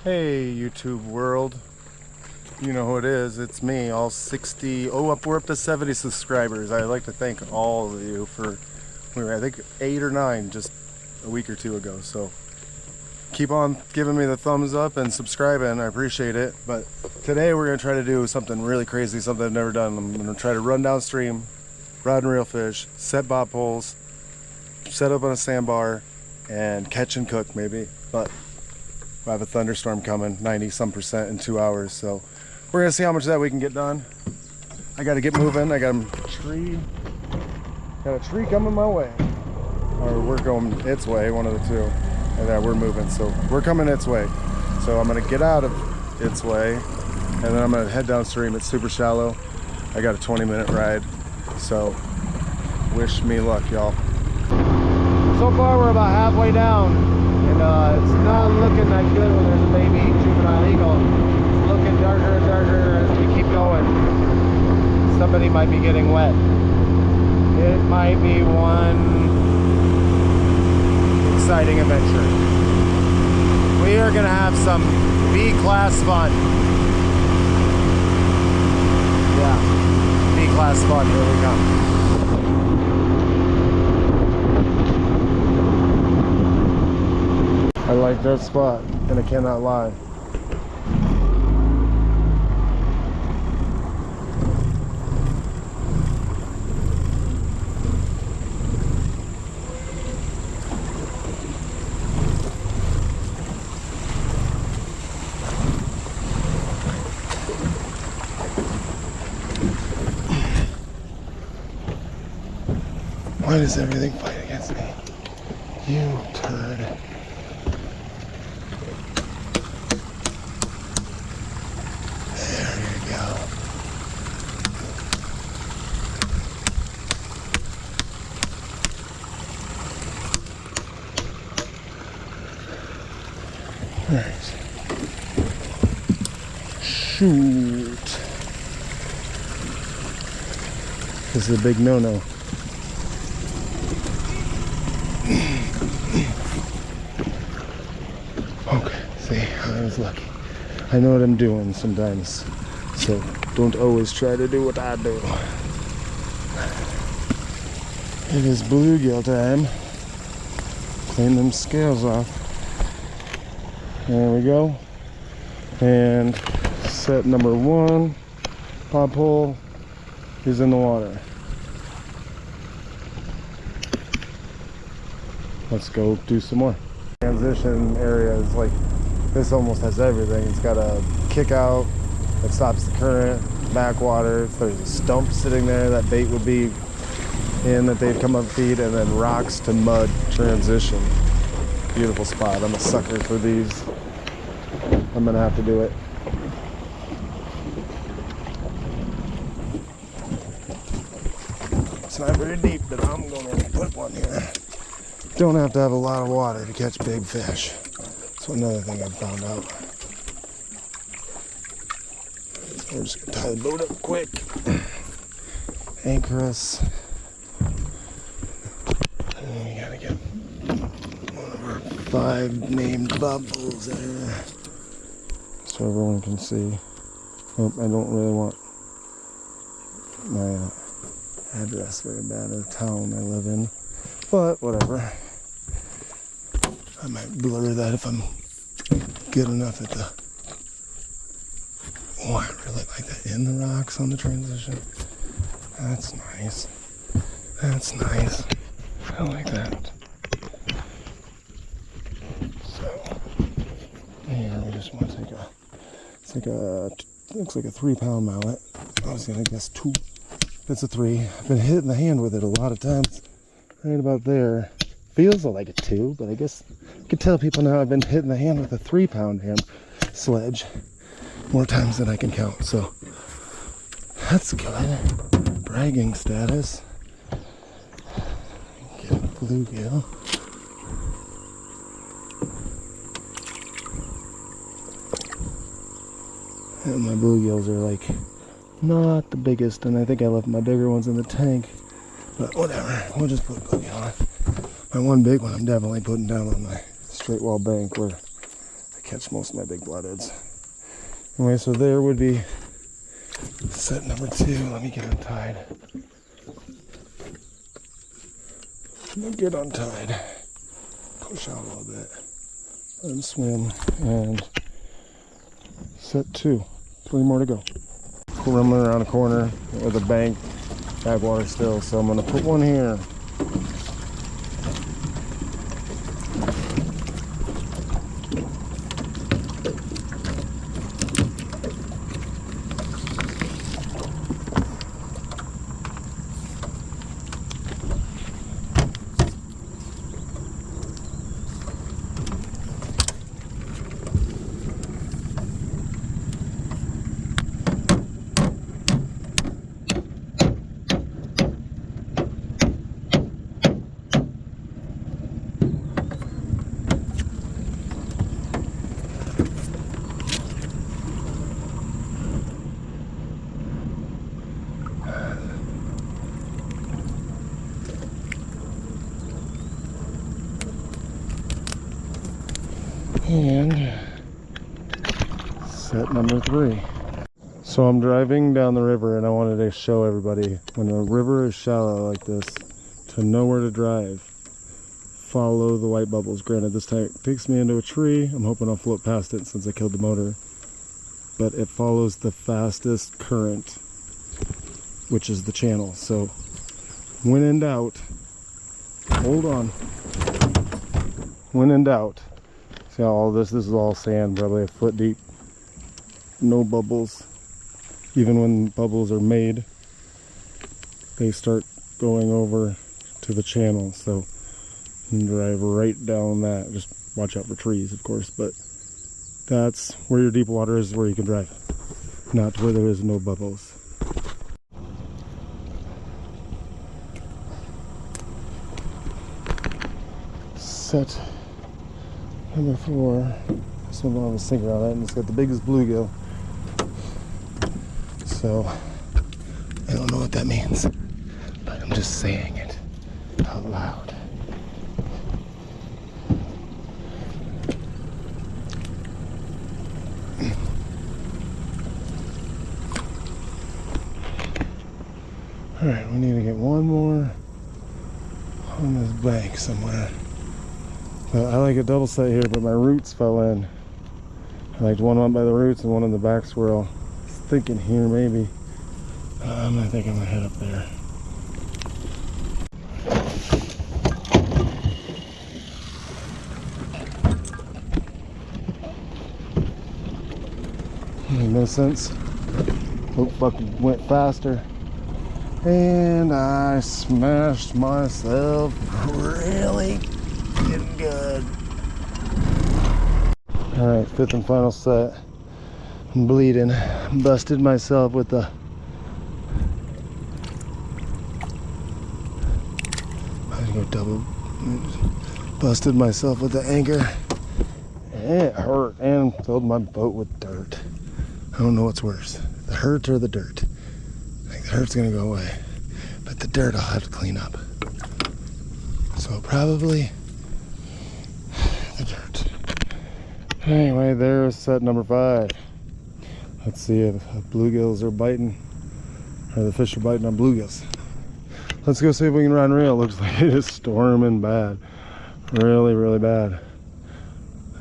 Hey YouTube world, you know who it is, it's me, all 60, we're up to 70 subscribers. I'd like to thank all of you for, we were I think 8 or 9 just a week or two ago, so keep on giving me the thumbs up and subscribing, I appreciate it. But today we're going to try to do something really crazy, something I've never done. I'm going to try to run downstream, rod and reel fish, set bob poles, set up on a sandbar, and catch and cook maybe, but I have a thunderstorm coming, 90% in 2 hours, so we're gonna see how much of that we can get done. I gotta get moving. I got a tree coming my way, or we're going its way, one of the two, and we're moving, so we're coming its way. So I'm gonna get out of its way, and then I'm gonna head downstream. It's super shallow. I got a 20-minute ride, so wish me luck, y'all. So far we're about halfway down. And it's not looking that good when there's a baby juvenile eagle. It's looking darker and darker as we keep going. Somebody might be getting wet. It might be one exciting adventure. We are going to have some B-class fun. Yeah, B-class fun. Here we come. I like that spot, and I cannot lie. Why does everything fight against me? You turd. Alright. Shoot. This is a big no-no. Okay, see, I was lucky. I know what I'm doing sometimes, so don't always try to do what I do. It is bluegill time. Clean them scales off. There we go. And set number 1, bob pole is in the water. Let's go do some more. Transition area is like, this almost has everything. It's got a kick out that stops the current, backwater. If there's a stump sitting there, that bait would be in that they'd come up feed, and then rocks to mud transition. Beautiful spot. I'm a sucker for these. I'm gonna have to do it. It's not very deep, but I'm gonna put one here. Don't have to have a lot of water to catch big fish. That's another thing I found out. So we're just gonna tie the boat up quick. Anchor us. And we gotta get one of our 5 named bubbles there, so everyone can see. Oh, I don't really want my address very bad of the town I live in, but whatever. I might blur that if I'm good enough at the... Oh, I really like that in the rocks on the transition. That's nice. That's nice. I like that. So, here we just want to take a... It's like a... looks like a 3-pound mallet. I was gonna guess 2. It's a 3. I've been hitting the hand with it a lot of times. Right about there. Feels like a 2, but I guess I can tell people now I've been hitting the hand with a 3-pound hand sledge more times than I can count. So that's good. Bragging status. Get a bluegill. And my bluegills are like not the biggest, and I think I left my bigger ones in the tank, but whatever, we'll just put bluegill on. My one big one I'm definitely putting down on my straight wall bank where I catch most of my big bloodheads. Anyway, so there would be set number 2. Let me get untied. Let me get untied. Push out a little bit. Let him swim. And set 2. 3 more to go. Perimeter around a corner with a bank. Backwater still, so I'm going to put one here. And set number 3. So I'm driving down the river and I wanted to show everybody when a river is shallow like this to know where to drive. Follow the white bubbles. Granted, this time it takes me into a tree. I'm hoping I'll float past it since I killed the motor. But it follows the fastest current, which is the channel. So when in doubt, hold on. When in doubt, see how all this is all sand, probably a foot deep. No bubbles. Even when bubbles are made, they start going over to the channel. So you can drive right down that. Just watch out for trees, of course, but that's where your deep water is, where you can drive. Not where there is no bubbles. Set number 4. This one will have a sinker on it, and it's got the biggest bluegill. So I don't know what that means, but I'm just saying it out loud. Alright, we need to get one more on this bank somewhere. But I like a double set here, but my roots fell in. I liked one by the roots and one in the back swirl. I was thinking here maybe. I think I'm gonna head up there. Made no sense. Oh, fucking went faster. And I smashed myself really getting good. Alright, 5th and final set. I'm bleeding. Busted myself with the busted myself with the anchor. And it hurt and filled my boat with dirt. I don't know what's worse, the hurt or the dirt. I think the hurt's gonna go away, but the dirt I'll have to clean up. So probably the dirt. Anyway, there's set number 5. Let's see if bluegills are biting, or the fish are biting on bluegills. Let's go see if we can run reel. Looks like it is storming bad. Really, really bad.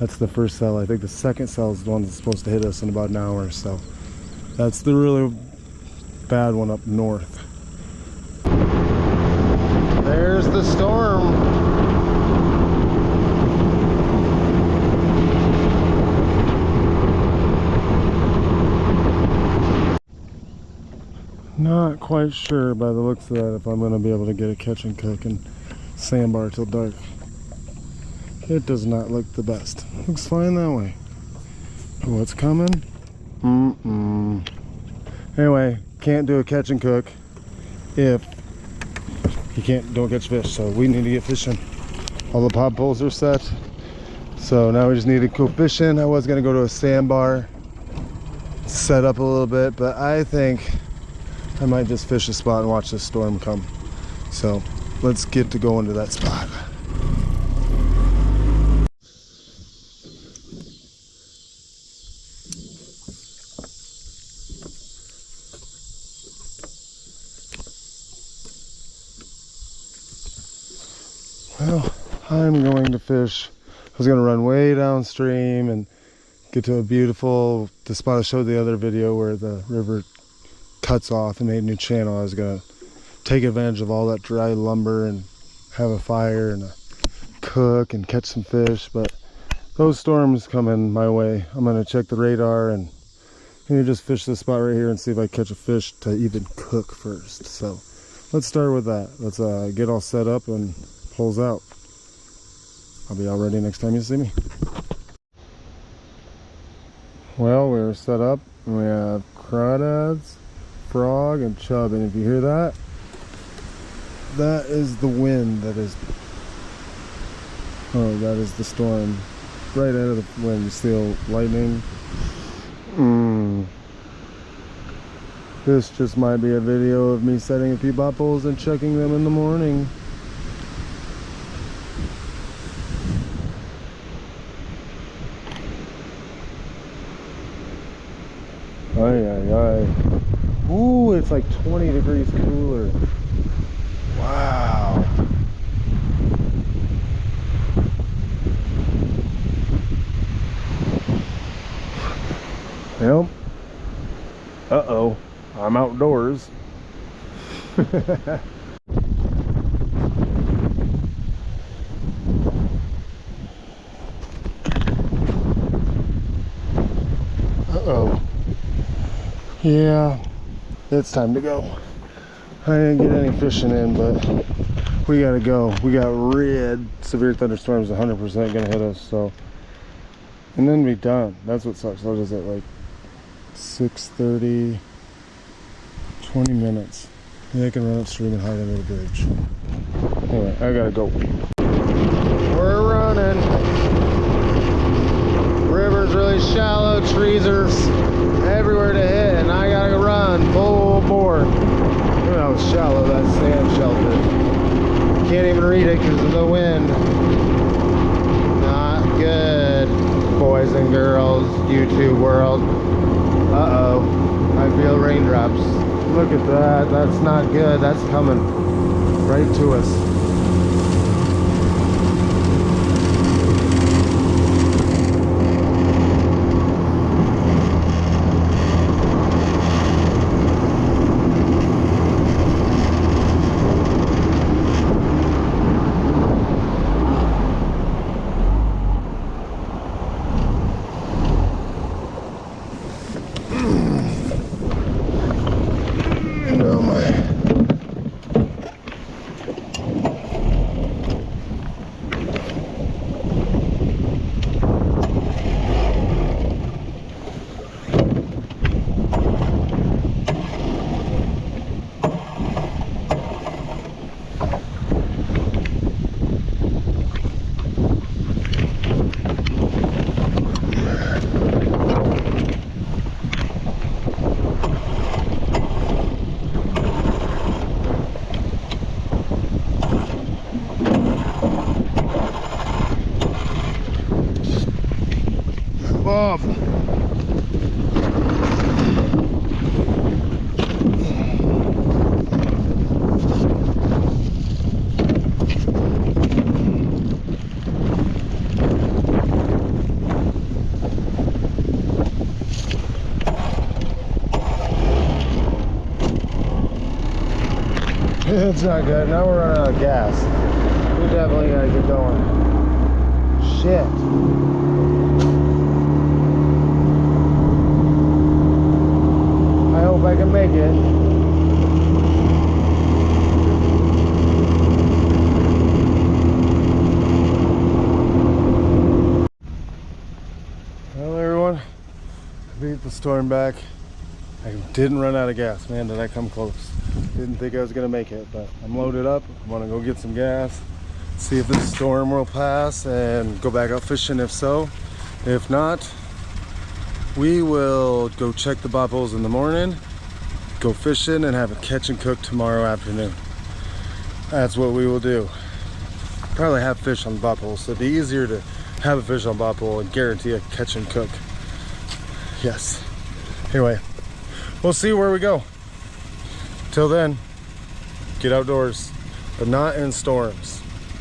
That's the first cell. I think the second cell is the one that's supposed to hit us in about an hour. So that's the really bad one up north. There's the storm. Not quite sure by the looks of that if I'm going to be able to get a catch and cook and sandbar till dark. It does not look the best. Looks fine that way. But what's coming? Anyway, can't do a catch and cook if you don't catch fish. So we need to get fishing. All the pod poles are set. So now we just need to go fishing. I was going to go to a sandbar, set up a little bit, but I think I might just fish a spot and watch the storm come. So let's get to going to that spot. Well, I'm going to fish. I was going to run way downstream and get to a beautiful, the spot I showed the other video where the river cuts off and made a new channel. I was going to take advantage of all that dry lumber and have a fire and cook and catch some fish, but those storms coming my way. I'm going to check the radar and maybe just fish this spot right here and see if I catch a fish to even cook first. So let's start with that. Let's get all set up and pulls out. I'll be all ready next time you see me. Well, we're set up and we have crawdads, frog, and chub, and if you hear that, that is the wind. That is the storm. Right out of the wind, you see the lightning. This just might be a video of me setting a few bopples and checking them in the morning. Ay, ay, ay. Ooh, it's like 20 degrees cooler. Wow. Well, uh-oh, I'm outdoors. Uh-oh. Yeah, it's time to go. I didn't get any fishing in, but we gotta go. We got red severe thunderstorms 100% gonna hit us, so. And then be done. That's what sucks. What is it, like 6:30, 20 minutes. Yeah, I can run upstream and hide under the bridge. Anyway, I gotta go. We're running. River's really shallow, trees are everywhere to hit, and I gotta run full bore. Look at how shallow that sand shelter. Can't even read it because of the wind. Not good, boys and girls, YouTube world. Uh-oh, I feel raindrops. Look at that, that's not good. That's coming right to us. Bob. It's not good. Now we're running out of gas. We definitely gotta get going. Shit. I hope I can make it. Well, everyone, I beat the storm back. I didn't run out of gas. Man, did I come close. Didn't think I was gonna make it, but I'm loaded up. I'm gonna go get some gas, see if this storm will pass, and go back out fishing if so. If not, we will go check the bopples in the morning, go fishing, and have a catch and cook tomorrow afternoon. That's what we will do. Probably have fish on bopples, so it'd be easier to have a fish on bopple and guarantee a catch and cook. Yes. Anyway, we'll see where we go. Till then, get outdoors, but not in storms.